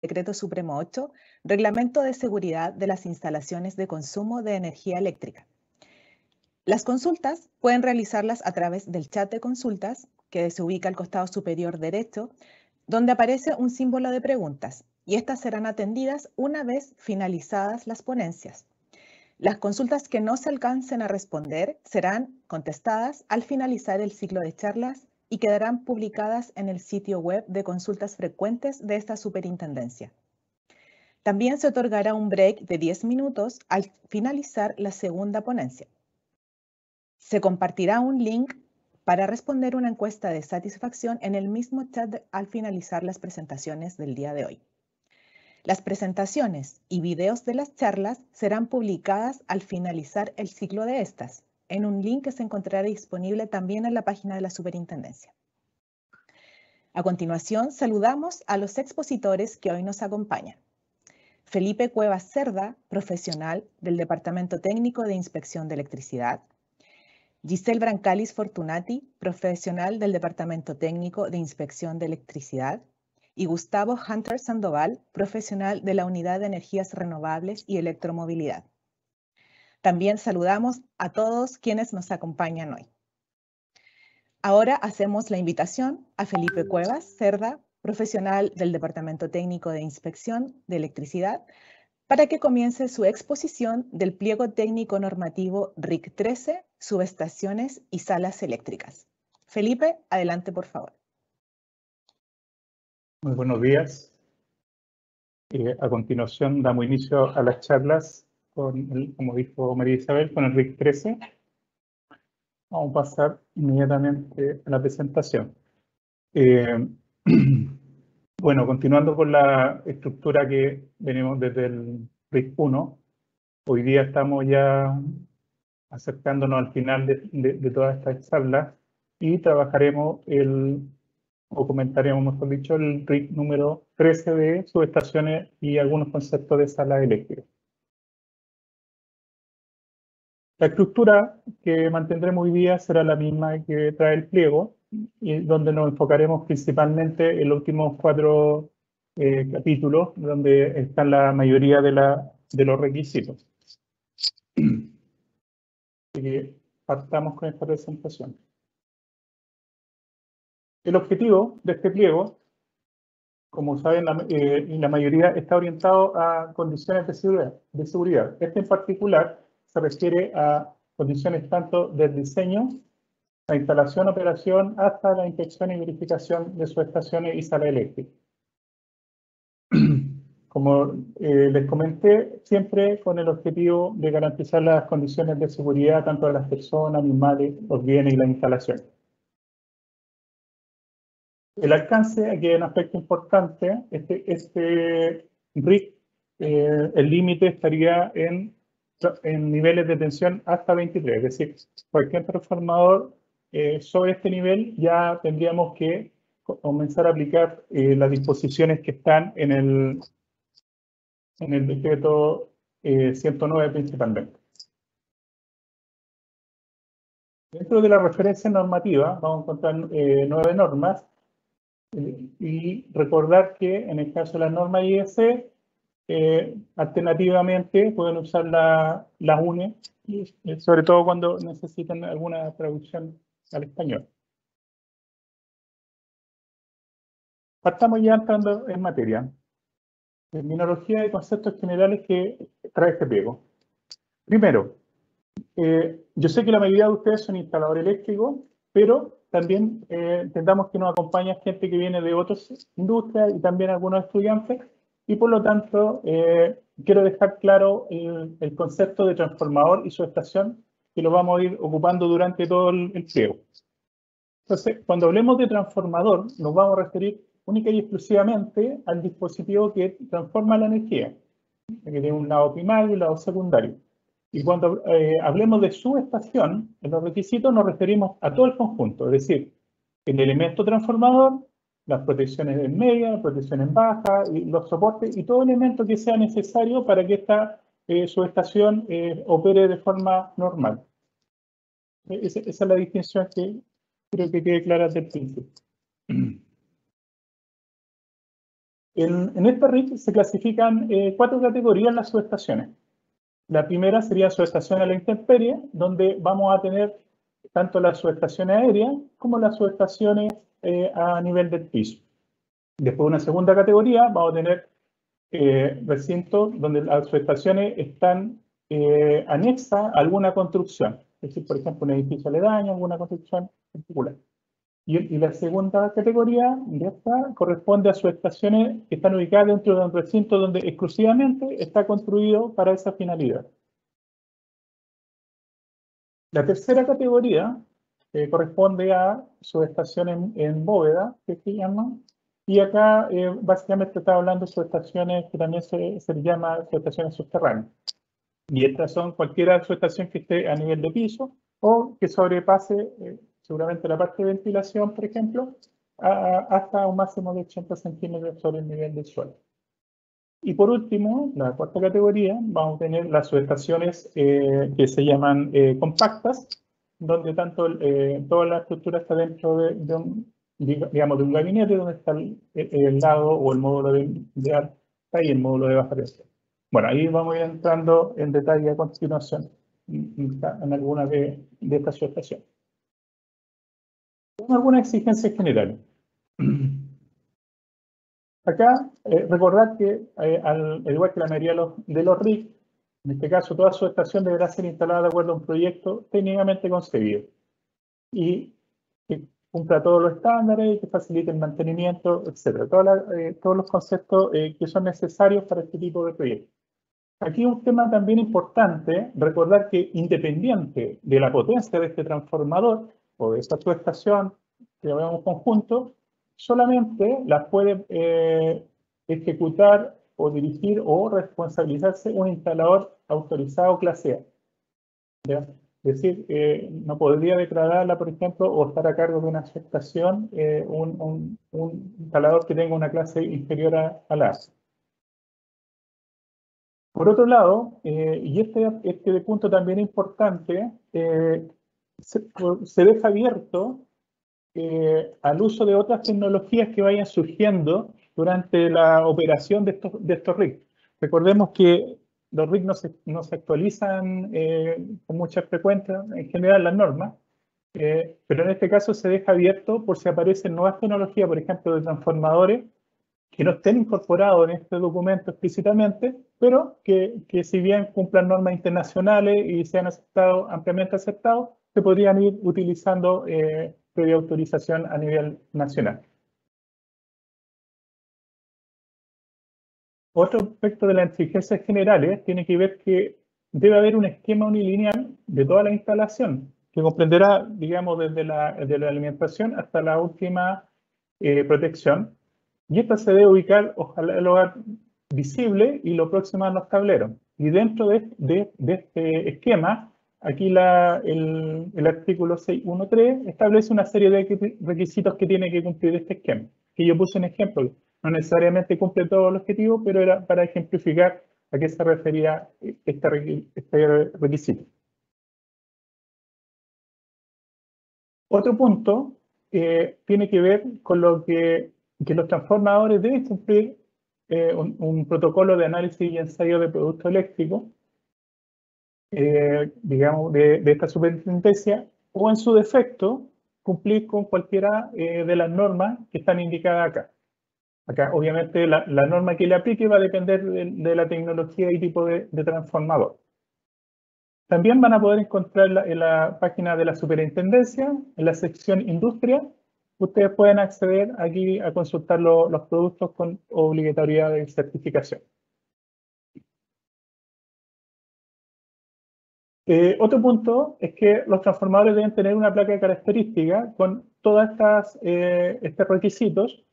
Decreto Supremo 8, Reglamento de Seguridad de las Instalaciones de Consumo de Energía Eléctrica. Las consultas pueden realizarlas a través del chat de consultas, que se ubica al costado superior derecho, donde aparece un símbolo de preguntas, y estas serán atendidas una vez finalizadas las ponencias. Las consultas que no se alcancen a responder serán contestadas al finalizar el ciclo de charlas y quedarán publicadas en el sitio web de consultas frecuentes de esta superintendencia. También se otorgará un break de 10 minutos al finalizar la segunda ponencia. Se compartirá un link para responder una encuesta de satisfacción en el mismo chat al finalizar las presentaciones del día de hoy. Las presentaciones y videos de las charlas serán publicadas al finalizar el ciclo de estas, en un link que se encontrará disponible también en la página de la Superintendencia. A continuación, saludamos a los expositores que hoy nos acompañan. Felipe Cuevas Cerda, profesional del Departamento Técnico de Inspección de Electricidad. Giselle Brancalis Fortunati, profesional del Departamento Técnico de Inspección de Electricidad. Y Gustavo Hunter Sandoval, profesional de la Unidad de Energías Renovables y Electromovilidad. También saludamos a todos quienes nos acompañan hoy. Ahora hacemos la invitación a Felipe Cuevas Cerda, profesional del Departamento Técnico de Inspección de Electricidad, para que comience su exposición del pliego técnico normativo RIC 13, subestaciones y salas eléctricas. Felipe, adelante por favor. Muy buenos días. A continuación damos inicio a las charlas con, como dijo María Isabel, con el RIC 13. Vamos a pasar inmediatamente a la presentación. Bueno, continuando con la estructura que venimos desde el RIC 1, hoy día estamos ya acercándonos al final de todas estas charlas y trabajaremos o comentaremos, mejor dicho, el RIC número 13 de subestaciones y algunos conceptos de salas eléctricas. La estructura que mantendremos hoy día será la misma que trae el pliego, y donde nos enfocaremos principalmente en los últimos 4 capítulos, donde están la mayoría de los requisitos. Así que partamos con esta presentación. El objetivo de este pliego, como saben, la mayoría está orientado a condiciones de seguridad. Este en particular se refiere a condiciones tanto del diseño, la instalación, operación, hasta la inspección y verificación de subestaciones y salas eléctricas. Como les comenté, siempre con el objetivo de garantizar las condiciones de seguridad tanto de las personas, animales, los bienes y las instalaciones. El alcance, aquí hay un aspecto importante, este RIC, el límite estaría en niveles de tensión hasta 23, es decir, cualquier transformador sobre este nivel ya tendríamos que comenzar a aplicar las disposiciones que están en el decreto 109 principalmente. Dentro de la referencia normativa vamos a encontrar 9 normas. Y recordar que en el caso de las normas IEC, alternativamente pueden usar la UNE, sobre todo cuando necesitan alguna traducción al español. Partamos ya entrando en materia. Terminología y conceptos generales que trae este pliego. Primero, yo sé que la mayoría de ustedes son instaladores eléctricos, pero también entendamos que nos acompaña gente que viene de otras industrias y también algunos estudiantes, y por lo tanto quiero dejar claro el concepto de transformador y subestación, que lo vamos a ir ocupando durante todo el pliego. Entonces, cuando hablemos de transformador, nos vamos a referir única y exclusivamente al dispositivo que transforma la energía, que tiene un lado primario y un lado secundario. Y cuando hablemos de subestación, en los requisitos nos referimos a todo el conjunto, es decir, el elemento transformador, las protecciones en media, las protecciones en baja, y los soportes y todo elemento que sea necesario para que esta subestación opere de forma normal. Esa es la distinción que creo que quede clara desde el principio. En esta RIC se clasifican 4 categorías las subestaciones. La primera sería subestación a la intemperie, donde vamos a tener tanto las subestaciones aéreas como las subestaciones a nivel del piso. Después, una segunda categoría, vamos a tener recintos donde las subestaciones están anexas a alguna construcción. Es decir, por ejemplo, un edificio aledaño, alguna construcción particular. Y la segunda categoría de esta corresponde a subestaciones que están ubicadas dentro de un recinto donde exclusivamente está construido para esa finalidad. La tercera categoría corresponde a subestaciones en bóveda, que se llaman, y acá básicamente está hablando de subestaciones que también se les llama subestaciones subterráneas. Y estas son cualquier subestación que esté a nivel de piso o que sobrepase seguramente la parte de ventilación, por ejemplo, hasta un máximo de 80 centímetros sobre el nivel del suelo. Y por último, la cuarta categoría, vamos a tener las subestaciones que se llaman compactas, donde toda la estructura está dentro de un, digamos, de un gabinete donde está el lado o el módulo de alta y el módulo de baja tensión. Bueno, ahí vamos a ir entrando en detalle a continuación en algunas de estas subestaciones. Algunas exigencias generales. Acá, recordar que, al igual que la mayoría de los RIC, en este caso, toda subestación deberá ser instalada de acuerdo a un proyecto técnicamente concebido y que cumpla todos los estándares y que facilite el mantenimiento, etc. Todos los conceptos que son necesarios para este tipo de proyectos. Aquí un tema también importante, recordar que independiente de la potencia de este transformador o de esta subestación que veamos conjunto, solamente las puede ejecutar o dirigir o responsabilizarse un instalador autorizado clase A. ¿Ya? Es decir, no podría declararla, por ejemplo, o estar a cargo de una subestación un instalador que tenga una clase inferior a la A. Por otro lado, y este punto también importante, se deja abierto al uso de otras tecnologías que vayan surgiendo durante la operación de estos RIC. Recordemos que los RIC no se actualizan con mucha frecuencia, en general las normas, pero en este caso se deja abierto por si aparecen nuevas tecnologías, por ejemplo, de transformadores, que no estén incorporados en este documento explícitamente, pero que si bien cumplan normas internacionales y sean ampliamente aceptados, se podrían ir utilizando previa autorización a nivel nacional. Otro aspecto de las exigencias generales tiene que ver que debe haber un esquema unilineal de toda la instalación, que comprenderá, digamos, desde la alimentación hasta la última protección. Y esta se debe ubicar, ojalá, en el lugar visible y lo próximo a los tableros. Y dentro de este esquema, aquí el artículo 6.1.3 establece una serie de requisitos que tiene que cumplir este esquema, que yo puse en ejemplo. No necesariamente cumple todo el objetivo, pero era para ejemplificar a qué se refería este requisito. Otro punto tiene que ver con lo que los transformadores deben cumplir un protocolo de análisis y ensayo de productos eléctricos, digamos, de esta superintendencia, o en su defecto, cumplir con cualquiera de las normas que están indicadas acá. Acá, obviamente, la norma que le aplique va a depender de la tecnología y tipo de transformador. También van a poder encontrar en la página de la superintendencia, en la sección industria, ustedes pueden acceder aquí a consultar los productos con obligatoriedad de certificación. Otro punto es que los transformadores deben tener una placa de característica con todos estos requisitos.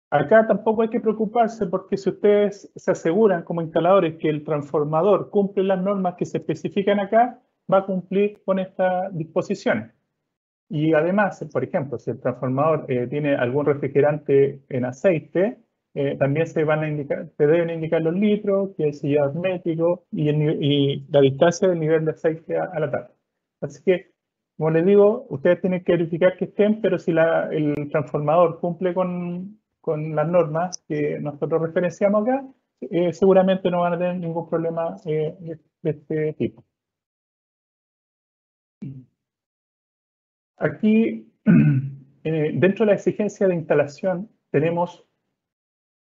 Acá tampoco hay que preocuparse porque si ustedes se aseguran como instaladores que el transformador cumple las normas que se especifican acá, va a cumplir con estas disposiciones. Y además, por ejemplo, si el transformador tiene algún refrigerante en aceite, también se deben indicar los litros, que es sellado hermético y la distancia del nivel de aceite a la tapa. Así que, como les digo, ustedes tienen que verificar que estén, pero si el transformador cumple con con las normas que nosotros referenciamos acá, seguramente no van a tener ningún problema de este tipo. Aquí, dentro de la exigencia de instalación, tenemos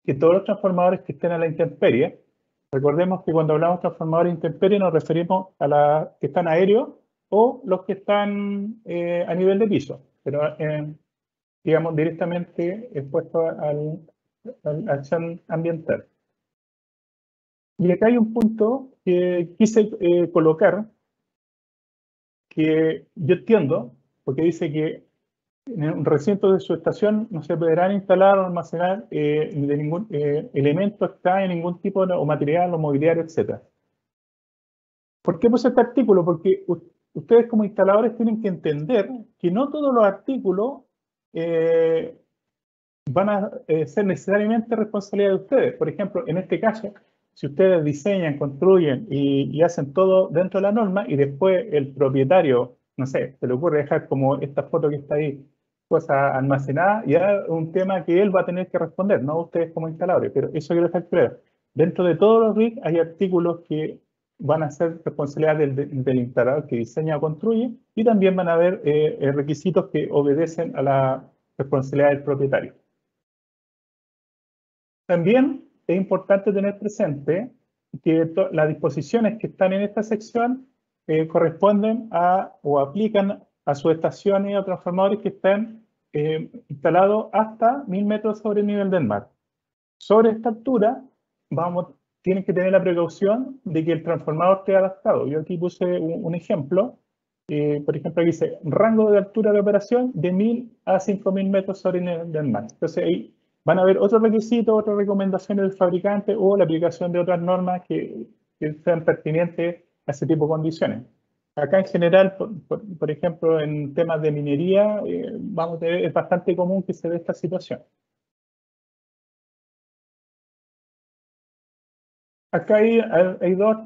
que todos los transformadores que estén a la intemperie, recordemos que cuando hablamos de transformadores intemperie nos referimos a los que están aéreos o los que están a nivel de piso, pero digamos directamente expuestos a la acción ambiental. Y acá hay un punto que quise colocar, que yo entiendo, porque dice que en un recinto de subestación no se podrán instalar o almacenar de ningún elemento extraño, ningún tipo de o material o mobiliario, etc. ¿Por qué puse este artículo? Porque ustedes como instaladores tienen que entender que no todos los artículos van a ser necesariamente responsabilidad de ustedes. Por ejemplo, en este caso, si ustedes diseñan, construyen y hacen todo dentro de la norma y después el propietario, no sé, se le ocurre dejar como esta foto que está ahí, cosa almacenada, ya es un tema que él va a tener que responder, no ustedes como instaladores, pero eso quiero dejar claro. Dentro de todos los RIC hay artículos que van a ser responsabilidad del instalador que diseña o construye y también van a haber requisitos que obedecen a la responsabilidad del propietario. También es importante tener presente que las disposiciones que están en esta sección corresponden a o aplican a subestaciones o transformadores que están instalados hasta 1000 metros sobre el nivel del mar. Sobre esta altura, tienen que tener la precaución de que el transformador esté adaptado. Yo aquí puse un ejemplo. Por ejemplo, aquí dice rango de altura de operación de 1000 a 5000 metros sobre el nivel del mar. Entonces ahí van a haber otros requisitos, otras recomendaciones del fabricante o la aplicación de otras normas que sean pertinentes a ese tipo de condiciones. Acá en general, por ejemplo, en temas de minería, es bastante común que se dé esta situación. Acá hay dos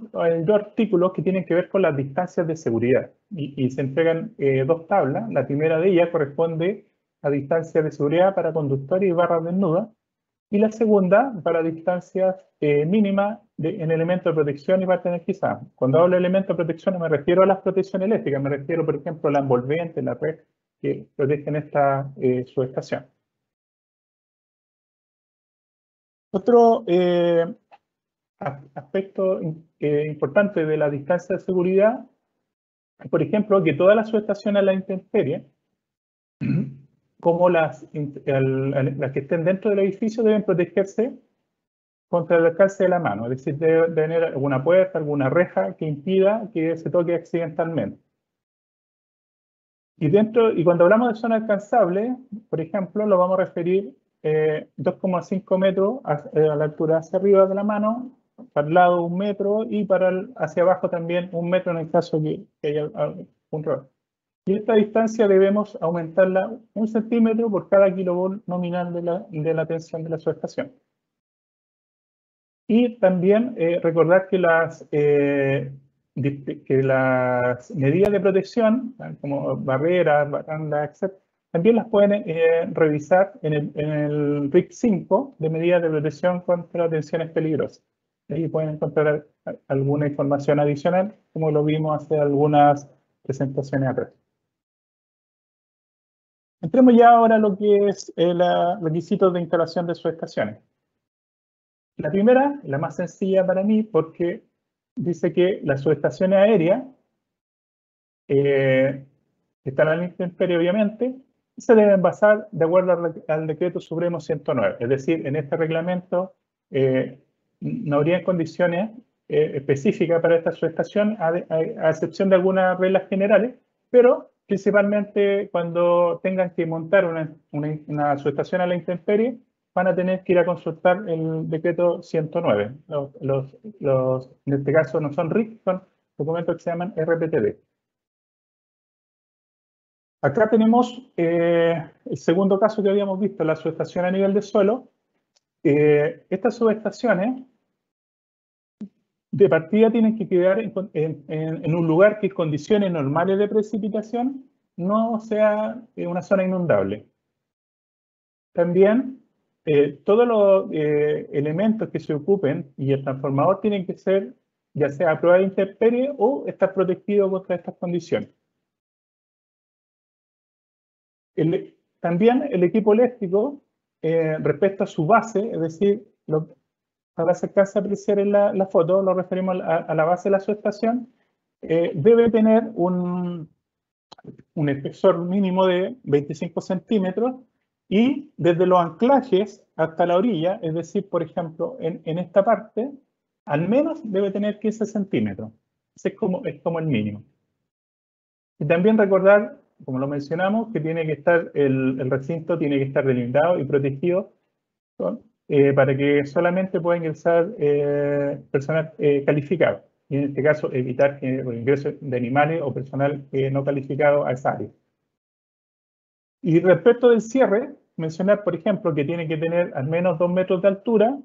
artículos que tienen que ver con las distancias de seguridad y se entregan dos tablas. La primera de ellas corresponde a distancias de seguridad para conductores y barras desnudas y la segunda para distancias mínimas en elementos de protección y parte energizada. Cuando hablo de elementos de protección no me refiero a las protecciones eléctricas, me refiero, por ejemplo, a la envolvente, la red que protegen esta subestación. Otro aspecto importante de la distancia de seguridad, por ejemplo, que todas las subestaciones a la intemperie, como las que estén dentro del edificio, deben protegerse contra el alcance de la mano, es decir, debe tener alguna puerta, alguna reja que impida que se toque accidentalmente. Y cuando hablamos de zona alcanzable, por ejemplo, lo vamos a referir 2,5 metros a la altura hacia arriba de la mano, para el lado 1 metro y hacia abajo también 1 metro en el caso que haya un rol. Y esta distancia debemos aumentarla 1 centímetro por cada kilovolt nominal de la tensión de la subestación. Y también recordar que las medidas de protección, como barreras, barandas, etc., también las pueden revisar en el RIC 5 de medidas de protección contra tensiones peligrosas. Ahí pueden encontrar alguna información adicional, como lo vimos hace algunas presentaciones atrás. Entremos ya ahora a lo que es los requisitos de instalación de subestaciones. La primera, la más sencilla para mí, porque dice que las subestaciones aéreas que están al intemperie, obviamente, se deben basar de acuerdo al Decreto Supremo 109. Es decir, en este reglamento no habría condiciones específicas para esta subestación, a excepción de algunas reglas generales, pero principalmente cuando tengan que montar una subestación a la intemperie, van a tener que ir a consultar el decreto 109. En este caso no son RIC, son documentos que se llaman RPTD. Acá tenemos el segundo caso que habíamos visto, la subestación a nivel de suelo. Estas subestaciones de partida tienen que quedar en un lugar que en condiciones normales de precipitación no sea una zona inundable. También todos los elementos que se ocupen y el transformador tienen que ser ya sea a prueba de intemperie o estar protegido contra estas condiciones. También el equipo eléctrico, respecto a su base, es decir, ahora se alcanza a apreciar en la foto, lo referimos a la base de la subestación, debe tener un espesor mínimo de 25 centímetros y desde los anclajes hasta la orilla, es decir, por ejemplo, en esta parte, al menos debe tener 15 centímetros. Ese es como el mínimo. Y también recordar, como lo mencionamos, que tiene que estar el recinto tiene que estar delimitado y protegido para que solamente pueda ingresar personal calificado. Y en este caso, evitar el ingreso de animales o personal no calificado a esa área. Y respecto del cierre, mencionar, por ejemplo, que tiene que tener al menos 2 metros de altura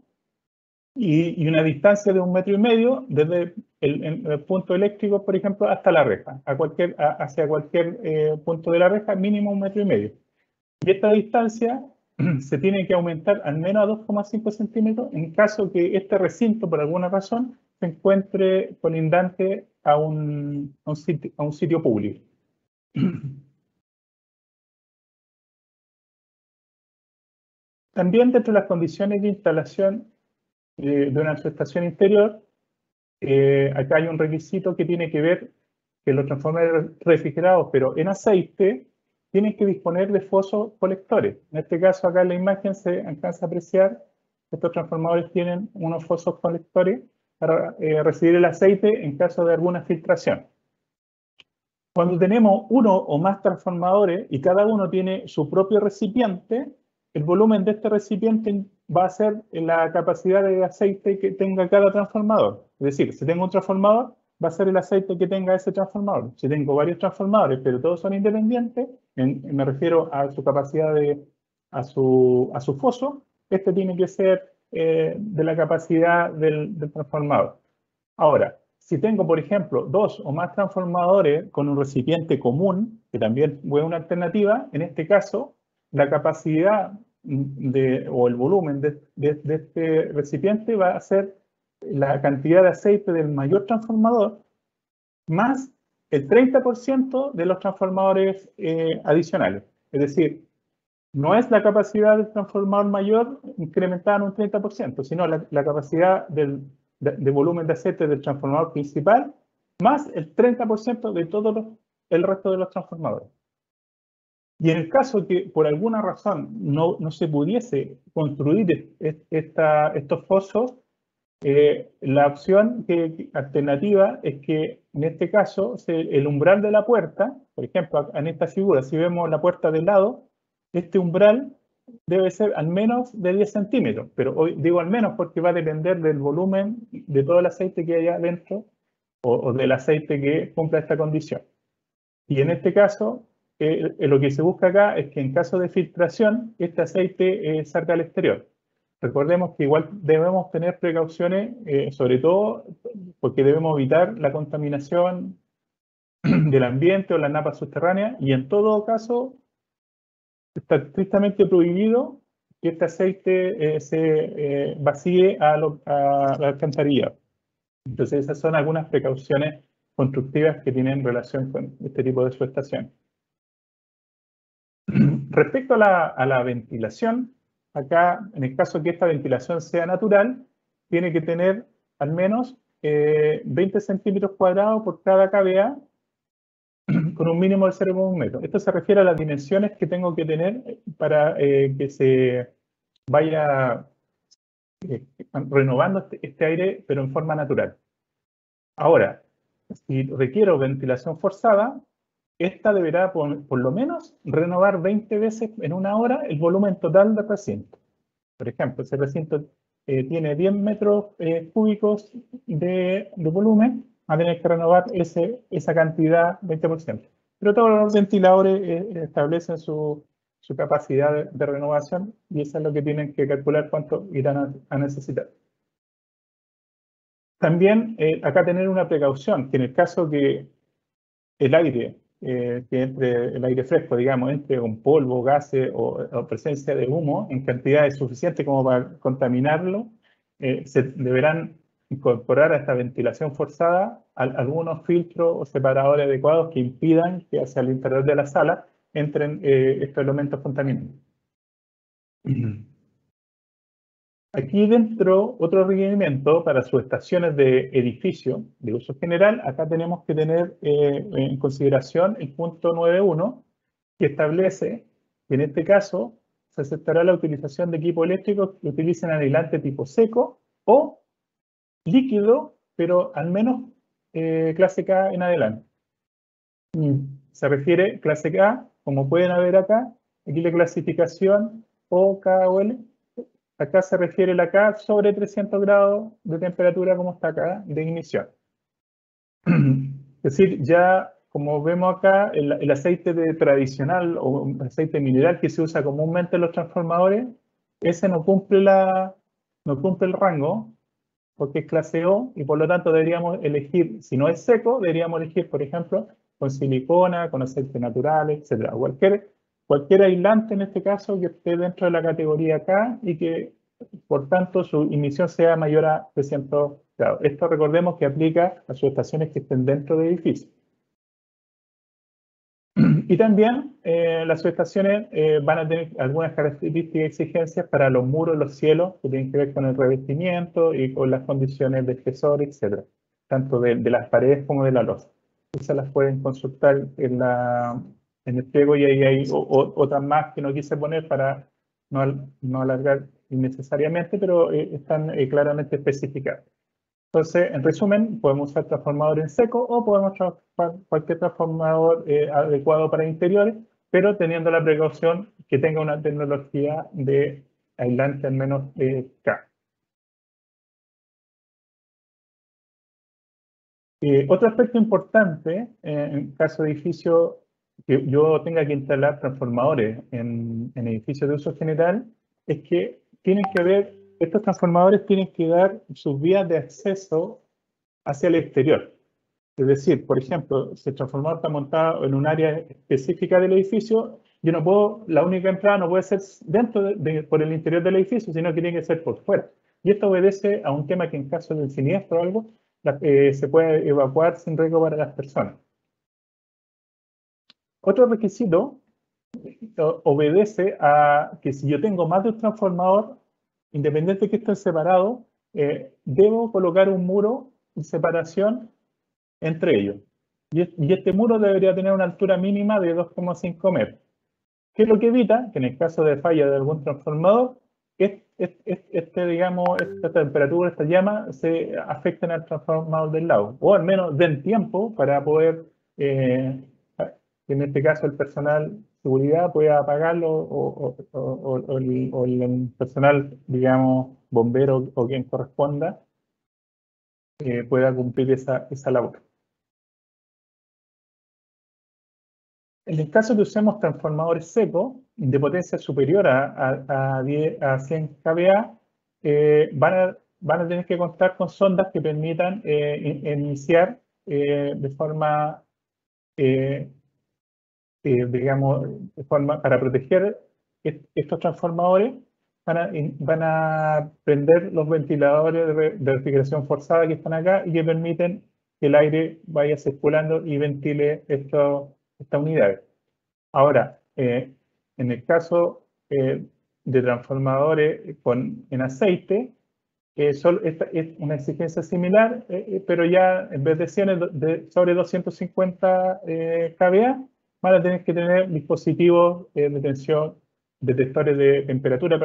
y una distancia de 1,5 metros desde el punto eléctrico, por ejemplo, hasta la reja, hacia cualquier punto de la reja, mínimo 1,5 metros. Y esta distancia se tiene que aumentar al menos a 2,5 centímetros en caso que este recinto, por alguna razón, se encuentre colindante a un sitio público. También dentro de las condiciones de instalación de una subestación interior, acá hay un requisito que tiene que ver que los transformadores refrigerados, pero en aceite, tienen que disponer de fosos colectores. En este caso, acá en la imagen se alcanza a apreciar que estos transformadores tienen unos fosos colectores para recibir el aceite en caso de alguna filtración. Cuando tenemos uno o más transformadores y cada uno tiene su propio recipiente, el volumen de este recipiente va a ser la capacidad de aceite que tenga cada transformador. Es decir, si tengo un transformador, va a ser el aceite que tenga ese transformador. Si tengo varios transformadores, pero todos son independientes, me refiero a su capacidad a su foso, este tiene que ser de la capacidad del transformador. Ahora, si tengo, por ejemplo, 2 o más transformadores con un recipiente común, que también fue una alternativa, en este caso, la capacidad o el volumen de este recipiente va a ser la cantidad de aceite del mayor transformador más el 30% de los transformadores adicionales. Es decir, no es la capacidad del transformador mayor incrementada en un 30%, sino la capacidad de volumen de aceite del transformador principal más el 30% de todo el resto de los transformadores. Y en el caso que por alguna razón no se pudiese construir estos fosos, la opción alternativa es que en este caso el umbral de la puerta, por ejemplo, en esta figura, si vemos la puerta del lado, este umbral debe ser al menos de 10 centímetros, pero hoy digo al menos porque va a depender del volumen de todo el aceite que haya dentro o del aceite que cumpla esta condición. Y en este caso, lo que se busca acá es que en caso de filtración, este aceite salga al exterior. Recordemos que igual debemos tener precauciones, sobre todo porque debemos evitar la contaminación del ambiente o las napas subterráneas y en todo caso está estrictamente prohibido que este aceite se vacíe a la alcantarilla. Entonces esas son algunas precauciones constructivas que tienen relación con este tipo de subestación. Respecto a la ventilación, acá, en el caso que esta ventilación sea natural, tiene que tener al menos 20 centímetros cuadrados por cada kVA con un mínimo de 0,1 metro. Esto se refiere a las dimensiones que tengo que tener para que se vaya renovando este aire, pero en forma natural. Ahora, si requiero ventilación forzada, esta deberá por lo menos renovar 20 veces en una hora el volumen total del recinto. Por ejemplo, ese recinto tiene 10 metros cúbicos de volumen, va a tener que renovar esa cantidad 20%. Pero todos los ventiladores establecen su capacidad de renovación y eso es lo que tienen que calcular cuánto irán a necesitar. También acá tener una precaución, que en el caso que el aire que entre el aire fresco, digamos, entre un polvo, gases o presencia de humo en cantidades suficientes como para contaminarlo, se deberán incorporar a esta ventilación forzada algunos filtros o separadores adecuados que impidan que hacia el interior de la sala entren estos elementos contaminantes. Aquí dentro, otro requerimiento para subestaciones de edificio de uso general, acá tenemos que tener en consideración el punto 9.1, que establece que en este caso se aceptará la utilización de equipos eléctricos que utilicen aislante tipo seco o líquido, pero al menos clase K en adelante. Se refiere clase K, como pueden ver acá, aquí la clasificación O, K o L. Acá se refiere la K sobre 300 grados de temperatura, como está acá, de ignición. Es decir, ya como vemos acá, el aceite tradicional o aceite mineral que se usa comúnmente en los transformadores, ese no cumple el rango, porque es clase O, y por lo tanto deberíamos elegir, si no es seco, deberíamos elegir, por ejemplo, con silicona, con aceite natural, etc. Cualquier aislante en este caso que esté dentro de la categoría K y que, por tanto, su emisión sea mayor a 300 grados. Esto recordemos que aplica a subestaciones que estén dentro de edificios. Y también las subestaciones van a tener algunas características y exigencias para los muros, los cielos, que tienen que ver con el revestimiento y con las condiciones de espesor, etc. Tanto de las paredes como de la losa. Esas las pueden consultar en el pliego, y ahí hay otras más que no quise poner para no alargar innecesariamente, pero están claramente especificadas. Entonces, en resumen, podemos usar transformador en seco o podemos usar cualquier transformador adecuado para interiores, pero teniendo la precaución que tenga una tecnología de aislante al menos K. Otro aspecto importante en caso de edificio que yo tenga que instalar transformadores en edificios de uso general es que estos transformadores tienen que dar sus vías de acceso hacia el exterior. Es decir, por ejemplo, si el transformador está montado en un área específica del edificio, la única entrada no puede ser por el interior del edificio, sino que tiene que ser por fuera. Y esto obedece a un tema que en caso de siniestro o algo, se puede evacuar sin riesgo para las personas. Otro requisito obedece a que si yo tengo más de un transformador, independiente de que estén separados, debo colocar un muro de separación entre ellos. Y este muro debería tener una altura mínima de 2,5 metros. ¿Qué es lo que evita? Que en el caso de falla de algún transformador, esta temperatura, esta llama, se afecten al transformador del lado. O al menos den tiempo para poder, en este caso, el personal de seguridad pueda apagarlo o el personal, digamos, bombero o quien corresponda, pueda cumplir esa labor. En el caso que usemos transformadores secos de potencia superior a 100 kVA, van a tener que contar con sondas que permitan iniciar de forma, para proteger estos transformadores. Van a prender los ventiladores de refrigeración forzada que están acá y que permiten que el aire vaya circulando y ventile esta unidad. Ahora, en el caso de transformadores en aceite, esta es una exigencia similar, pero ya en vez de 100 sobre 250 kVA, van a tener que tener dispositivos de tensión, detectores de temperatura,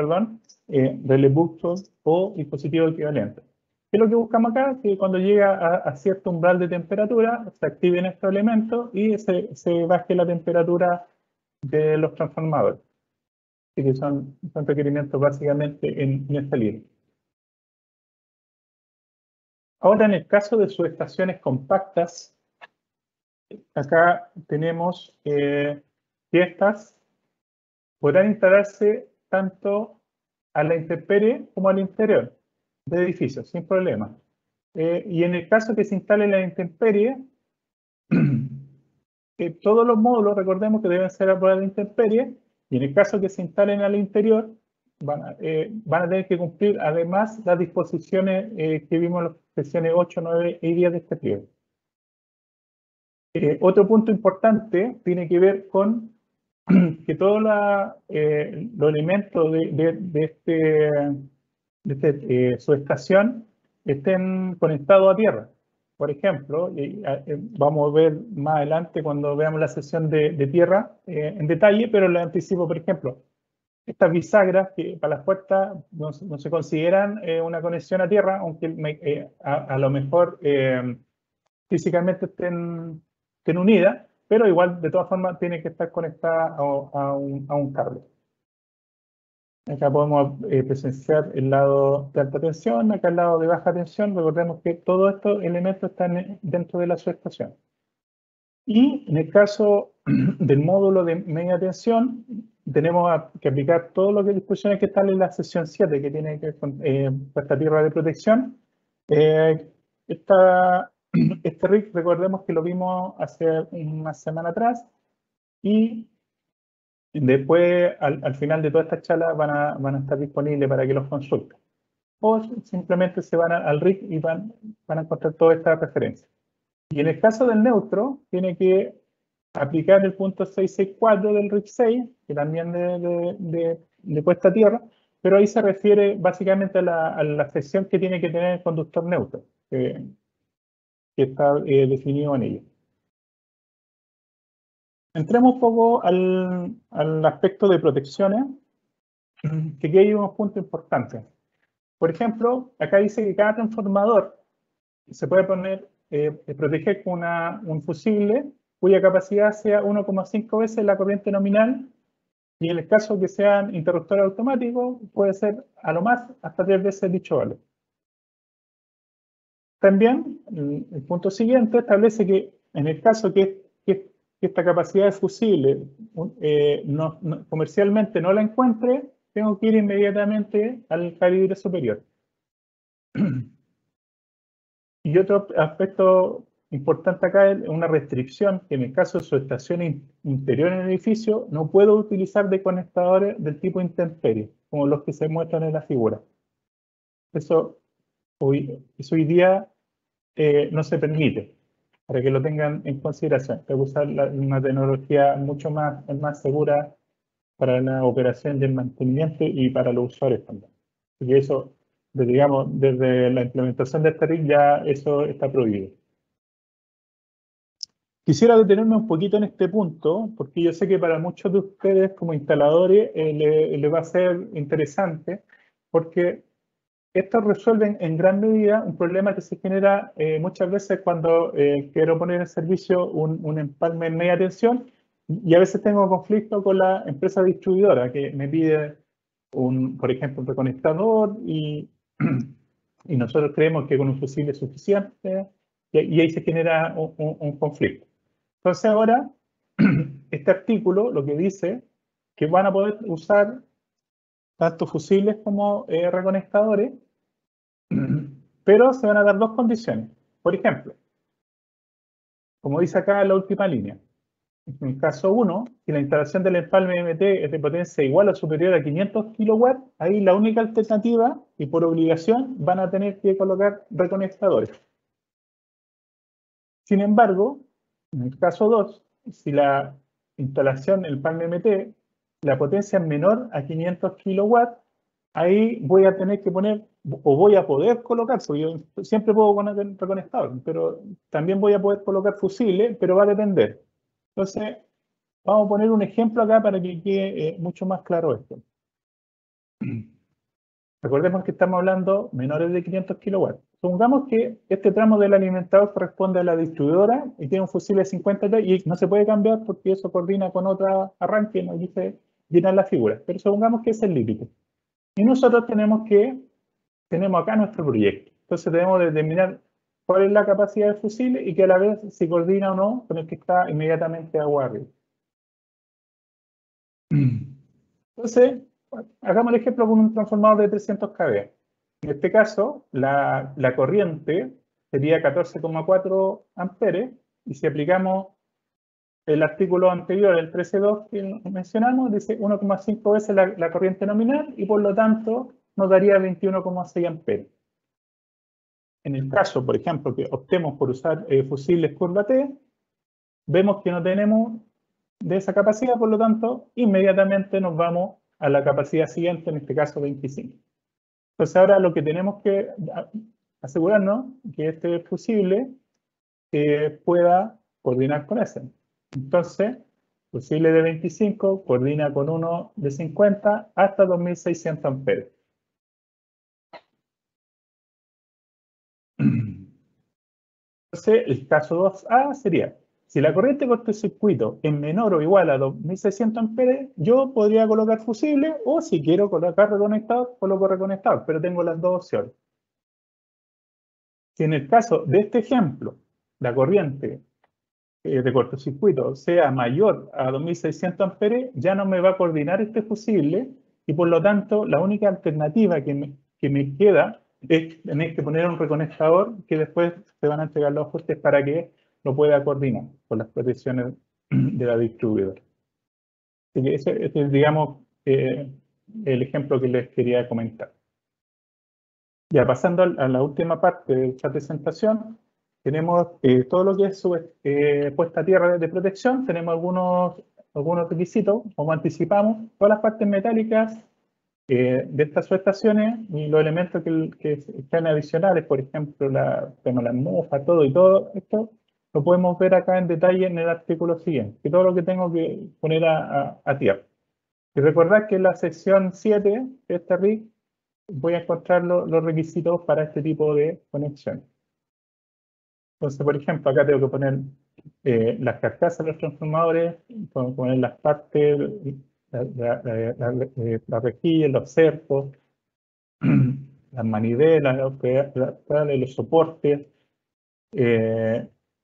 relé buctos o dispositivos equivalentes. ¿Qué es lo que buscamos acá? Que cuando llega a cierto umbral de temperatura, se activen estos elementos y se baje la temperatura de los transformadores. Así que son requerimientos básicamente en esta línea. Ahora, en el caso de subestaciones compactas, acá tenemos que estas podrán instalarse tanto a la intemperie como al interior de edificios, sin problema. Y en el caso que se instale en la intemperie, todos los módulos, recordemos que deben ser a prueba de intemperie, y en el caso que se instalen al interior, van a tener que cumplir además las disposiciones que vimos en las secciones 8, 9 y 10 de este pliego. Otro punto importante tiene que ver con que todos los elementos de subestación estén conectados a tierra. Por ejemplo, vamos a ver más adelante cuando veamos la sesión de tierra en detalle, pero le anticipo, por ejemplo, estas bisagras que para las puertas no se consideran una conexión a tierra, aunque a lo mejor físicamente estén unidas, pero igual de todas formas tiene que estar conectada a un cable. Acá podemos presenciar el lado de alta tensión, acá el lado de baja tensión. Recordemos que todos estos elementos están dentro de la subestación. Y en el caso del módulo de media tensión, tenemos que aplicar todas las disposiciones que están en la sección 7, que tiene que ver con esta tierra de protección. Este RIC, recordemos que lo vimos hace una semana atrás, y después, al final de toda esta charla, van a estar disponibles para que los consulten. O simplemente se van al RIC y van a encontrar toda esta referencia. Y en el caso del neutro, tiene que aplicar el punto 664 del RIC 6, que también de puesta a tierra, pero ahí se refiere básicamente a la sección que tiene que tener el conductor neutro, que está definido en ello. Entremos un poco al aspecto de protecciones, que aquí hay unos puntos importantes. Por ejemplo, acá dice que cada transformador se puede proteger con un fusible cuya capacidad sea 1,5 veces la corriente nominal, y en el caso que sean interruptores automáticos, puede ser a lo más hasta 3 veces dicho valor. También, el punto siguiente establece que en el caso que esta capacidad de fusible comercialmente no la encuentre, tengo que ir inmediatamente al calibre superior. Y otro aspecto importante acá es una restricción, que en el caso de su estación interior en el edificio, no puedo utilizar desconectadores del tipo intemperie, como los que se muestran en la figura. Eso hoy día no se permite, para que lo tengan en consideración. Hay que usar una tecnología mucho más segura para la operación y el mantenimiento y para los usuarios también. Porque eso, desde la implementación de esta RIC ya eso está prohibido. Quisiera detenerme un poquito en este punto, porque yo sé que para muchos de ustedes como instaladores les va a ser interesante, porque estos resuelven en gran medida un problema que se genera muchas veces cuando quiero poner en servicio un empalme en media tensión, y a veces tengo conflicto con la empresa distribuidora que me pide, por ejemplo, un reconectador y nosotros creemos que con un fusible es suficiente, y ahí se genera un conflicto. Entonces ahora, este artículo lo que dice que van a poder usar tanto fusibles como reconectadores, pero se van a dar dos condiciones. Por ejemplo, como dice acá en la última línea, en el caso 1, si la instalación del empalme MT es de potencia igual o superior a 500 kW, ahí la única alternativa, y por obligación, van a tener que colocar reconectadores. Sin embargo, en el caso 2, si la instalación del empalme MT, la potencia es menor a 500 kW, ahí voy a tener que poner, o voy a poder colocar, porque yo siempre puedo poner reconectador, pero también voy a poder colocar fusible, pero va a depender. Entonces, vamos a poner un ejemplo acá para que quede mucho más claro esto. Recordemos que estamos hablando menores de 500 kW. Supongamos que este tramo del alimentador corresponde a la distribuidora y tiene un fusible de 50T y no se puede cambiar porque eso coordina con otro arranque, nos dice llenar la figura. Pero supongamos que ese es el límite. Y nosotros tenemos acá nuestro proyecto. Entonces debemos determinar cuál es la capacidad del fusible y que a la vez se coordina o no con el que está inmediatamente agua arriba. Entonces, hagamos el ejemplo con un transformador de 300 kV. En este caso, la corriente sería 14,4 amperes, y si aplicamos el artículo anterior, el 13.2 que mencionamos, dice 1,5 veces la corriente nominal y por lo tanto nos daría 21,6 amperes. En el caso, por ejemplo, que optemos por usar fusibles curva T, vemos que no tenemos de esa capacidad, por lo tanto, inmediatamente nos vamos a la capacidad siguiente, en este caso 25. Entonces ahora lo que tenemos que asegurarnos que este fusible pueda coordinar con ese. Entonces, fusible de 25 coordina con uno de 50 hasta 2600 amperes. Entonces, el caso 2A sería, si la corriente de cortocircuito es menor o igual a 2600 amperes, yo podría colocar fusible, o si quiero colocar reconectador, coloco reconectador, pero tengo las dos opciones. Si en el caso de este ejemplo, la corriente de cortocircuito sea mayor a 2600 amperes, ya no me va a coordinar este fusible y por lo tanto la única alternativa que me queda es tener que poner un reconectador que después se van a entregar los ajustes para que lo pueda coordinar con las protecciones de la distribuidora. Así que ese es, digamos, el ejemplo que les quería comentar. Ya pasando a la última parte de esta presentación, tenemos todo lo que es puesta a tierra de protección. Tenemos algunos requisitos, como anticipamos, todas las partes metálicas de estas subestaciones y los elementos que están adicionales, por ejemplo, tenemos la mufa, todo esto, lo podemos ver acá en detalle en el artículo siguiente, que todo lo que tengo que poner a tierra. Y recordad que en la sección 7 de esta RIC voy a encontrar los requisitos para este tipo de conexión. Entonces, por ejemplo, acá tengo que poner las carcasas de los transformadores, tengo que poner las partes, la rejilla, los cercos, las manivelas, los soportes,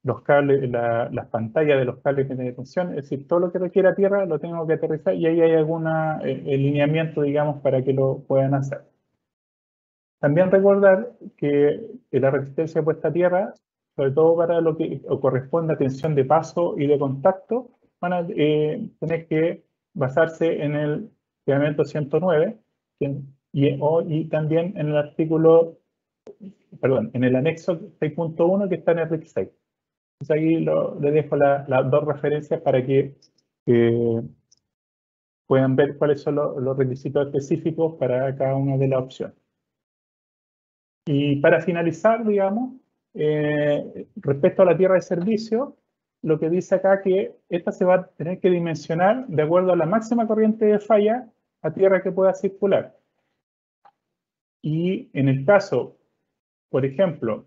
los cables, las pantallas de los cables de tensión, es decir, todo lo que requiera tierra lo tengo que aterrizar y ahí hay algún lineamiento, digamos, para que lo puedan hacer. También recordar que la resistencia puesta a tierra, sobre todo para lo que corresponde a tensión de paso y de contacto, van a tener que basarse en el reglamento 109 y también en el artículo, perdón, en el anexo 6.1 que está en el RIC 6. Entonces ahí les dejo las dos referencias para que puedan ver cuáles son los requisitos específicos para cada una de las opciones. Y para finalizar, digamos, respecto a la tierra de servicio, lo que dice acá que esta se va a tener que dimensionar de acuerdo a la máxima corriente de falla a tierra que pueda circular. Y en el caso, por ejemplo,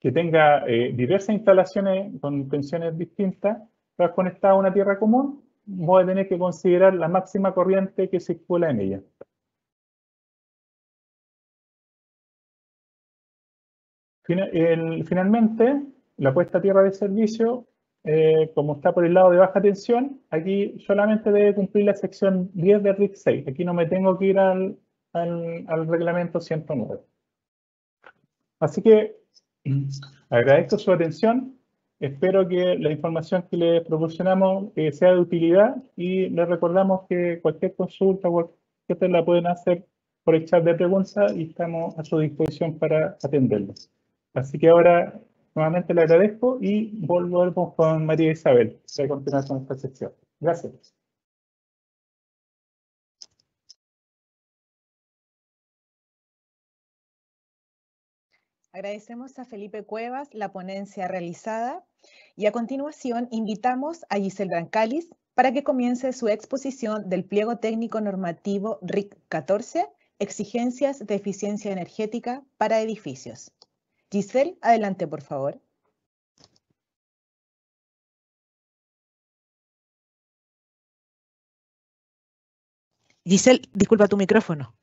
que tenga diversas instalaciones con tensiones distintas, todas conectadas a una tierra común, voy a tener que considerar la máxima corriente que circula en ella. Finalmente, la puesta a tierra de servicio, como está por el lado de baja tensión, aquí solamente debe cumplir la sección 10 de RIC 6. Aquí no me tengo que ir al reglamento 109. Así que agradezco su atención. Espero que la información que les proporcionamos sea de utilidad y les recordamos que cualquier consulta o cualquier la pueden hacer por el chat de preguntas y estamos a su disposición para atenderlos. Así que ahora nuevamente le agradezco y volvemos con María Isabel para continuar con esta sección. Gracias. Agradecemos a Felipe Cuevas la ponencia realizada y a continuación invitamos a Giselle Brancalis para que comience su exposición del pliego técnico normativo RIC 14, exigencias de eficiencia energética para edificios. Giselle, adelante, por favor. Giselle, disculpa tu micrófono.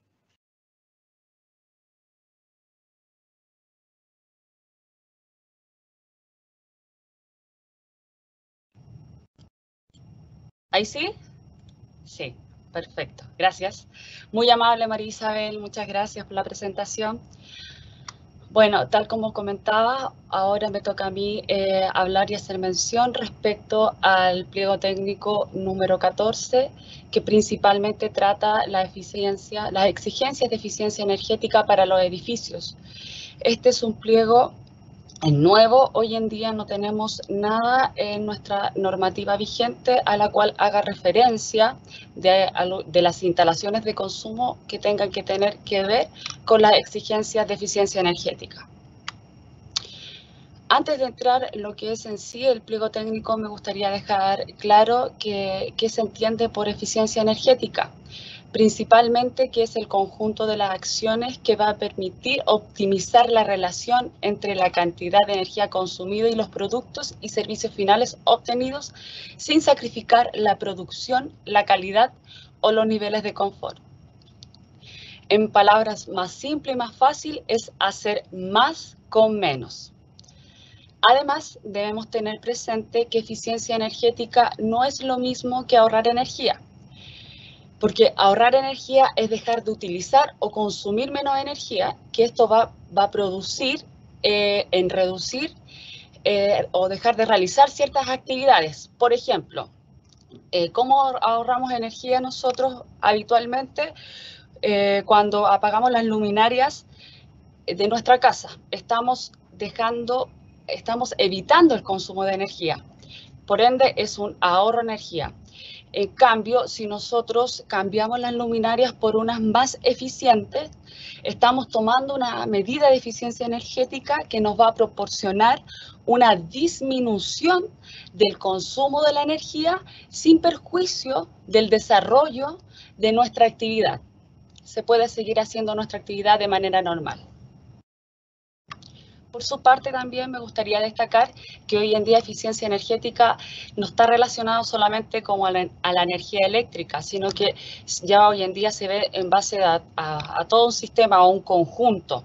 ¿Ahí sí? Sí, perfecto. Gracias. Muy amable, María Isabel. Muchas gracias por la presentación. Bueno, tal como comentaba, ahora me toca a mí hablar y hacer mención respecto al pliego técnico número 14, que principalmente trata las exigencias de eficiencia energética para los edificios. Este es un pliego nuevo. Hoy en día no tenemos nada en nuestra normativa vigente a la cual haga referencia de las instalaciones de consumo que tengan que tener que ver con las exigencias de eficiencia energética. Antes de entrar en lo que es en sí el pliego técnico, me gustaría dejar claro qué se entiende por eficiencia energética. Principalmente que es el conjunto de las acciones que va a permitir optimizar la relación entre la cantidad de energía consumida y los productos y servicios finales obtenidos sin sacrificar la producción, la calidad o los niveles de confort. En palabras más simples y más fácil es hacer más con menos. Además, debemos tener presente que eficiencia energética no es lo mismo que ahorrar energía. Porque ahorrar energía es dejar de utilizar o consumir menos energía, que esto va a producir en reducir o dejar de realizar ciertas actividades. Por ejemplo, ¿cómo ahorramos energía nosotros habitualmente? Cuando apagamos las luminarias de nuestra casa, estamos evitando el consumo de energía. Por ende, es un ahorro de energía. En cambio, si nosotros cambiamos las luminarias por unas más eficientes, estamos tomando una medida de eficiencia energética que nos va a proporcionar una disminución del consumo de la energía sin perjuicio del desarrollo de nuestra actividad. Se puede seguir haciendo nuestra actividad de manera normal. Por su parte, también me gustaría destacar que hoy en día eficiencia energética no está relacionado solamente como a la energía eléctrica, sino que ya hoy en día se ve en base a todo un sistema o un conjunto,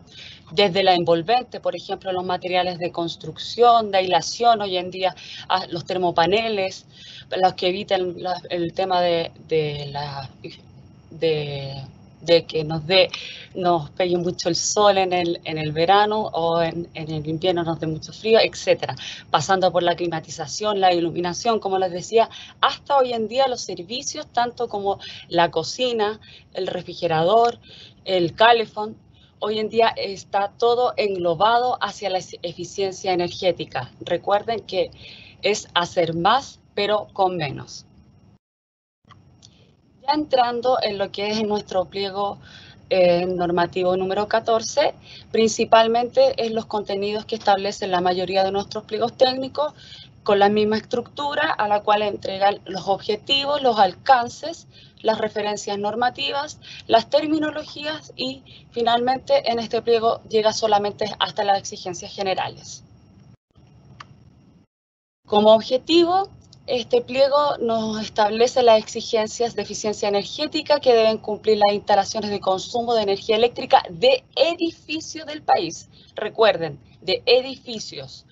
desde la envolvente, por ejemplo, los materiales de construcción, de aislación, hoy en día los termopaneles, los que evitan el tema de que nos pegue mucho el sol en el verano o en el invierno nos dé mucho frío, etcétera. Pasando por la climatización, la iluminación, como les decía, hasta hoy en día los servicios, tanto como la cocina, el refrigerador, el calefón, hoy en día está todo englobado hacia la eficiencia energética. Recuerden que es hacer más, pero con menos. Ya entrando en lo que es nuestro pliego normativo número 14, principalmente en los contenidos que establecen la mayoría de nuestros pliegos técnicos, con la misma estructura a la cual entregan los objetivos, los alcances, las referencias normativas, las terminologías y finalmente en este pliego llega solamente hasta las exigencias generales. Como objetivo, este pliego nos establece las exigencias de eficiencia energética que deben cumplir las instalaciones de consumo de energía eléctrica de edificios del país. Recuerden, de edificios.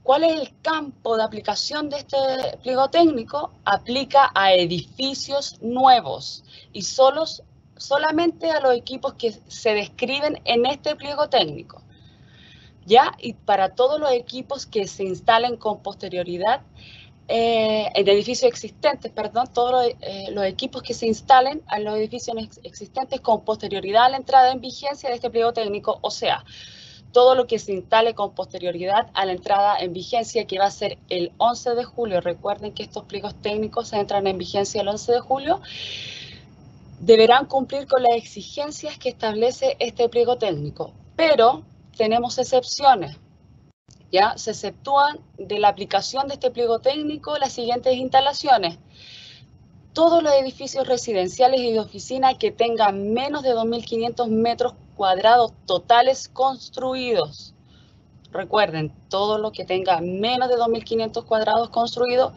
¿Cuál es el campo de aplicación de este pliego técnico? Aplica a edificios nuevos y solamente a los equipos que se describen en este pliego técnico. ¿Ya? Y para todos los equipos que se instalen con posterioridad, en edificios existentes, perdón, todos los equipos que se instalen a los edificios existentes con posterioridad a la entrada en vigencia de este pliego técnico, o sea, todo lo que se instale con posterioridad a la entrada en vigencia, que va a ser el 11 de julio. Recuerden que estos pliegos técnicos entran en vigencia el 11 de julio. Deberán cumplir con las exigencias que establece este pliego técnico, pero tenemos excepciones. ¿Ya? Se exceptúan de la aplicación de este pliego técnico las siguientes instalaciones. Todos los edificios residenciales y de oficina que tengan menos de 2.500 metros cuadrados totales construidos. Recuerden, todo lo que tenga menos de 2.500 cuadrados construidos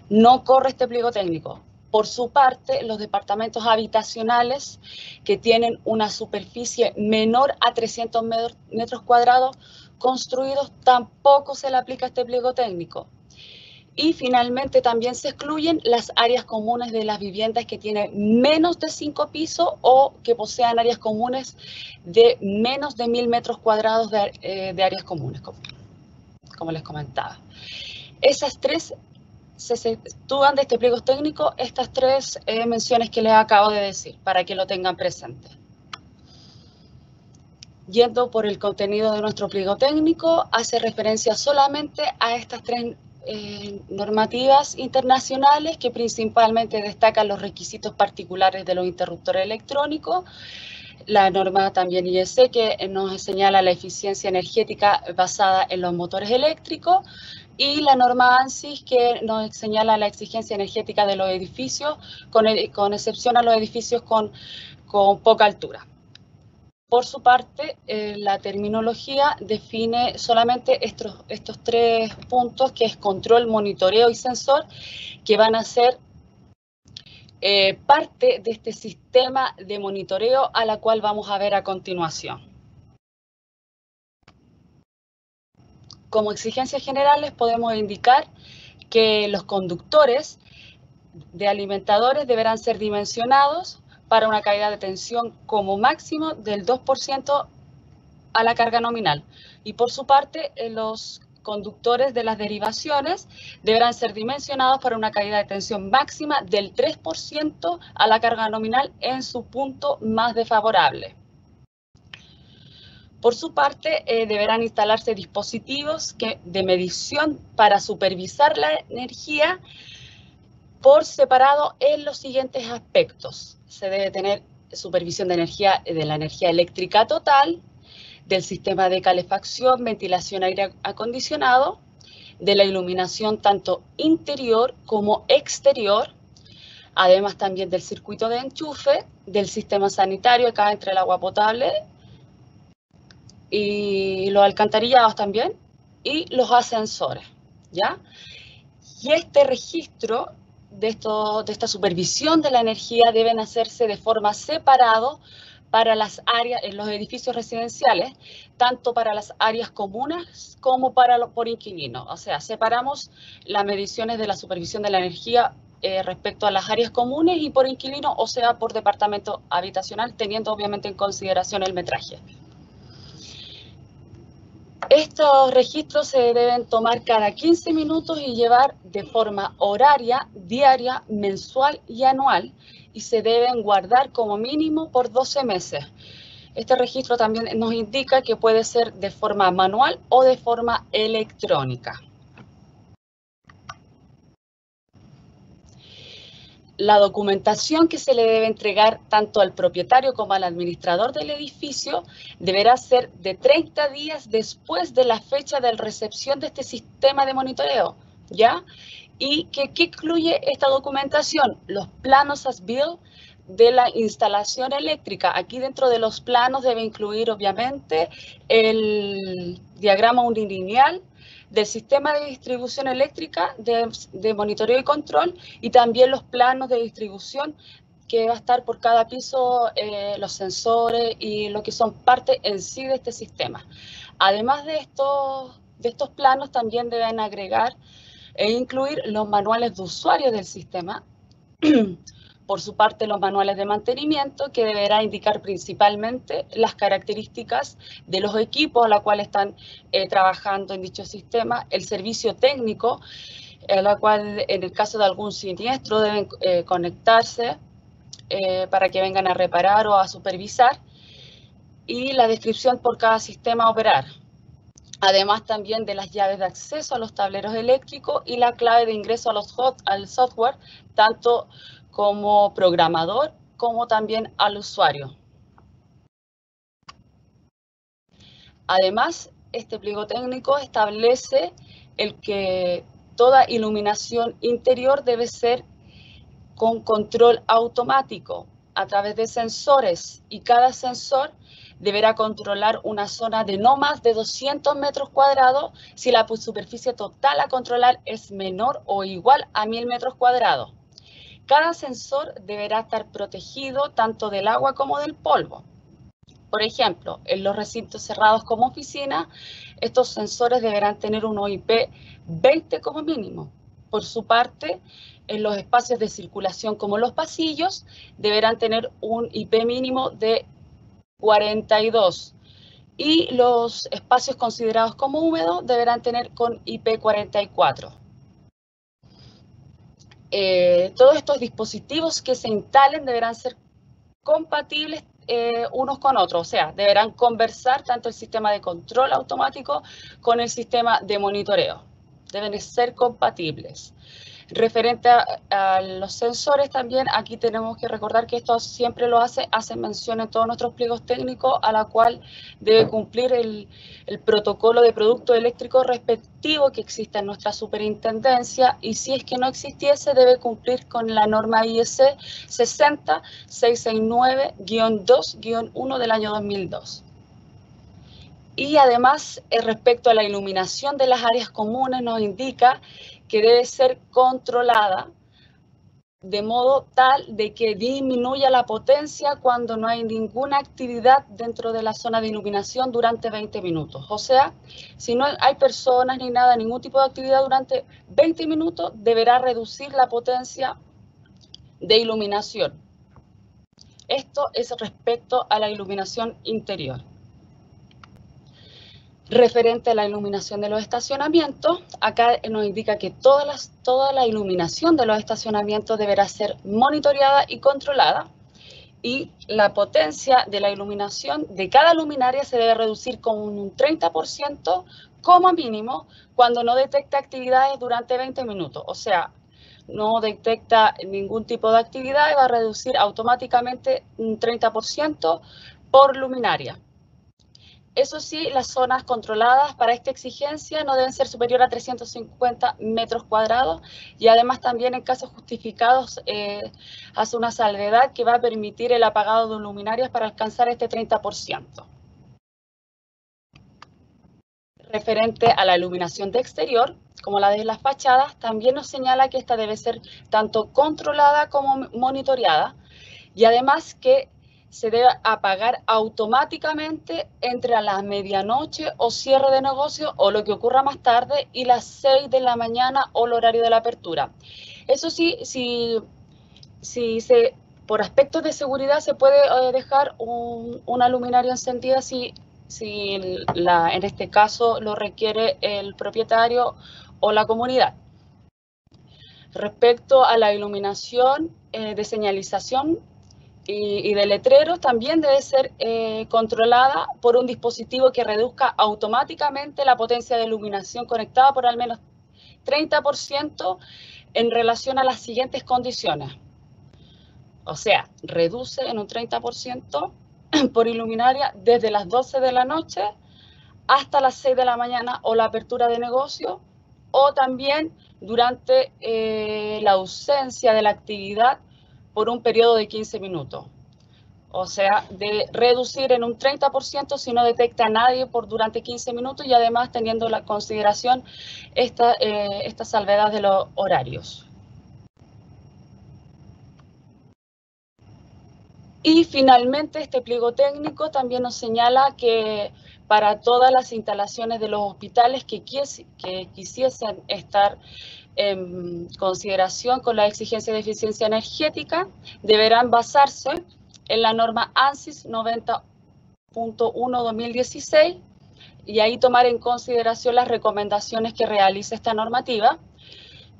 no corre este pliego técnico. Por su parte, los departamentos habitacionales que tienen una superficie menor a 300 metros cuadrados construidos tampoco se le aplica este pliego técnico. Y finalmente también se excluyen las áreas comunes de las viviendas que tienen menos de 5 pisos o que posean áreas comunes de menos de 1000 metros cuadrados de áreas comunes, como les comentaba. Esas tres se efectúan de este pliego técnico, estas tres menciones que les acabo de decir, para que lo tengan presente. Yendo por el contenido de nuestro pliego técnico, hace referencia solamente a estas tres normativas internacionales que principalmente destacan los requisitos particulares de los interruptores electrónicos, la norma también IEC que nos señala la eficiencia energética basada en los motores eléctricos y la norma ANSIS que nos señala la exigencia energética de los edificios con excepción a los edificios con poca altura. Por su parte, la terminología define solamente estos tres puntos, que es control, monitoreo y sensor, que van a ser parte de este sistema de monitoreo a la cual vamos a ver a continuación. Como exigencias generales podemos indicar que los conductores de alimentadores deberán ser dimensionados para una caída de tensión como máximo del 2% a la carga nominal. Y por su parte, los conductores de las derivaciones deberán ser dimensionados para una caída de tensión máxima del 3% a la carga nominal en su punto más desfavorable. Por su parte, deberán instalarse dispositivos de medición para supervisar la energía por separado en los siguientes aspectos. Se debe tener supervisión de la energía eléctrica total, del sistema de calefacción, ventilación, aire acondicionado, de la iluminación tanto interior como exterior, además también del circuito de enchufe, del sistema sanitario, acá entre el agua potable y los alcantarillados también, y los ascensores, ¿ya? Y este registro de esta supervisión de la energía deben hacerse de forma separada para las áreas, en los edificios residenciales, tanto para las áreas comunes como por inquilino. O sea, separamos las mediciones de la supervisión de la energía respecto a las áreas comunes y por inquilino, o sea, por departamento habitacional, teniendo obviamente en consideración el metraje. Estos registros se deben tomar cada 15 minutos y llevar de forma horaria, diaria, mensual y anual, y se deben guardar como mínimo por 12 meses. Este registro también nos indica que puede ser de forma manual o de forma electrónica. La documentación que se le debe entregar tanto al propietario como al administrador del edificio deberá ser de 30 días después de la fecha de recepción de este sistema de monitoreo, ¿ya? ¿Y qué incluye esta documentación? Los planos as-built de la instalación eléctrica. Aquí dentro de los planos debe incluir obviamente el diagrama unilineal del sistema de distribución eléctrica de monitoreo y control y también los planos de distribución que va a estar por cada piso, los sensores y lo que son parte en sí de este sistema. Además de estos planos también deben agregar e incluir los manuales de usuario del sistema. Por su parte, los manuales de mantenimiento, que deberá indicar principalmente las características de los equipos a los cuales están trabajando en dicho sistema, el servicio técnico, a la cual en el caso de algún siniestro deben conectarse para que vengan a reparar o a supervisar, y la descripción por cada sistema a operar. Además también de las llaves de acceso a los tableros eléctricos y la clave de ingreso al software, tanto como programador, como también al usuario. Además, este pliego técnico establece el que toda iluminación interior debe ser con control automático a través de sensores, y cada sensor deberá controlar una zona de no más de 200 metros cuadrados si la superficie total a controlar es menor o igual a 1000 metros cuadrados. Cada sensor deberá estar protegido tanto del agua como del polvo. Por ejemplo, en los recintos cerrados como oficina, estos sensores deberán tener un OIP 20 como mínimo. por su parte, en los espacios de circulación como los pasillos, deberán tener un IP mínimo de 42. Y los espacios considerados como húmedos deberán tener con IP 44. Todos estos dispositivos que se instalen deberán ser compatibles unos con otros, o sea, deberán conversar tanto el sistema de control automático con el sistema de monitoreo. Deben ser compatibles. Referente a los sensores también, aquí tenemos que recordar que esto siempre lo hace mención en todos nuestros pliegos técnicos, a la cual debe cumplir el protocolo de producto eléctrico respectivo que existe en nuestra superintendencia, y si es que no existiese, debe cumplir con la norma IEC 60669-2-1 del año 2002. Y además, respecto a la iluminación de las áreas comunes, nos indica que debe ser controlada de modo tal de que disminuya la potencia cuando no hay ninguna actividad dentro de la zona de iluminación durante 20 minutos. O sea, si no hay personas ni nada, ningún tipo de actividad durante 20 minutos, deberá reducir la potencia de iluminación. Esto es respecto a la iluminación interior. Referente a la iluminación de los estacionamientos, acá nos indica que toda la iluminación de los estacionamientos deberá ser monitoreada y controlada, y la potencia de la iluminación de cada luminaria se debe reducir con un 30% como mínimo cuando no detecta actividades durante 20 minutos. O sea, no detecta ningún tipo de actividad y va a reducir automáticamente un 30% por luminaria. Eso sí, las zonas controladas para esta exigencia no deben ser superior a 350 metros cuadrados, y además también en casos justificados hace una salvedad que va a permitir el apagado de luminarias para alcanzar este 30%. Referente a la iluminación de exterior, como la de las fachadas, también nos señala que esta debe ser tanto controlada como monitoreada, y además que se debe apagar automáticamente entre la medianoche o cierre de negocio o lo que ocurra más tarde y las 6 de la mañana o el horario de la apertura. Eso sí, por aspectos de seguridad se puede dejar una luminaria encendida si en este caso lo requiere el propietario o la comunidad. Respecto a la iluminación de señalización y de letreros, también debe ser controlada por un dispositivo que reduzca automáticamente la potencia de iluminación conectada por al menos 30% en relación a las siguientes condiciones. O sea, reduce en un 30% por iluminaria desde las 12 de la noche hasta las 6 de la mañana o la apertura de negocio, o también durante la ausencia de la actividad por un periodo de 15 minutos. O sea, de reducir en un 30% si no detecta a nadie durante 15 minutos, y además teniendo la consideración esta salvedad de los horarios. Y finalmente, este pliego técnico también nos señala que para todas las instalaciones de los hospitales que quisiesen estar en consideración con la exigencia de eficiencia energética, deberán basarse en la norma ANSIS 90.1/2016, y ahí tomar en consideración las recomendaciones que realiza esta normativa.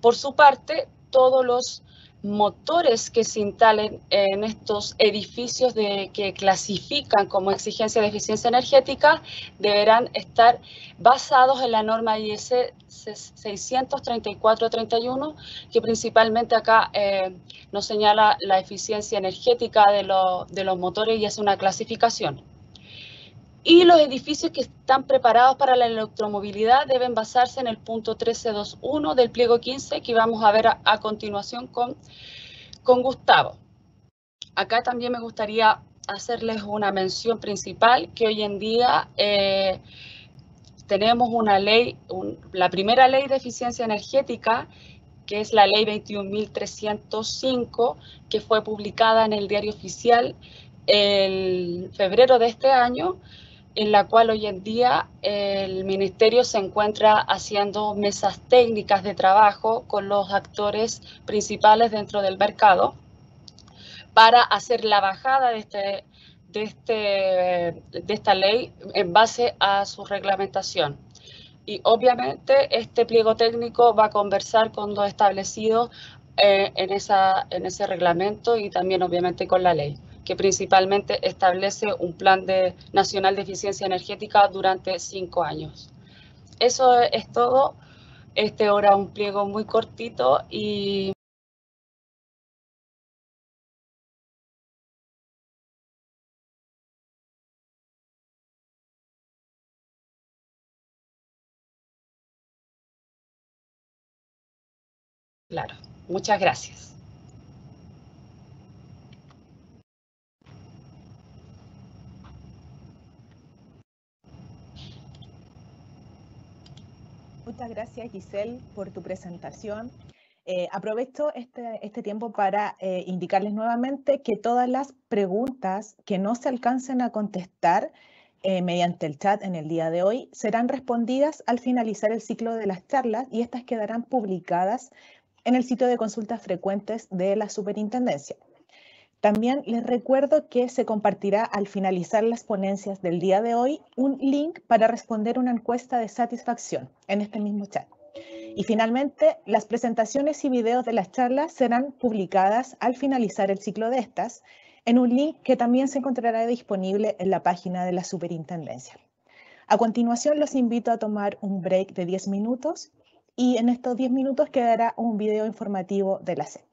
Por su parte, todos los motores que se instalen en estos edificios que clasifican como exigencia de eficiencia energética deberán estar basados en la norma IEC 634/31, que principalmente acá nos señala la eficiencia energética de los motores y hace una clasificación. Y los edificios que están preparados para la electromovilidad deben basarse en el punto 1321 del pliego 15, que vamos a ver a continuación con Gustavo. Acá también me gustaría hacerles una mención principal, que hoy en día tenemos una ley, la primera ley de eficiencia energética, que es la ley 21.305, que fue publicada en el Diario Oficial en febrero de este año, en la cual hoy en día el Ministerio se encuentra haciendo mesas técnicas de trabajo con los actores principales dentro del mercado para hacer la bajada de esta ley en base a su reglamentación. Y obviamente este pliego técnico va a conversar con lo establecido en ese reglamento y también obviamente con la ley, que principalmente establece un plan nacional de eficiencia energética durante 5 años. Eso es todo. Ahora un pliego muy cortito y claro. Muchas gracias. Muchas gracias, Giselle, por tu presentación. Aprovecho este tiempo para indicarles nuevamente que todas las preguntas que no se alcancen a contestar mediante el chat en el día de hoy serán respondidas al finalizar el ciclo de las charlas y estas quedarán publicadas en el sitio de consultas frecuentes de la Superintendencia. También les recuerdo que se compartirá al finalizar las ponencias del día de hoy un link para responder una encuesta de satisfacción en este mismo chat. Y finalmente, las presentaciones y videos de las charlas serán publicadas al finalizar el ciclo de estas en un link que también se encontrará disponible en la página de la Superintendencia. A continuación, los invito a tomar un break de 10 minutos y en estos 10 minutos quedará un video informativo de la SEP.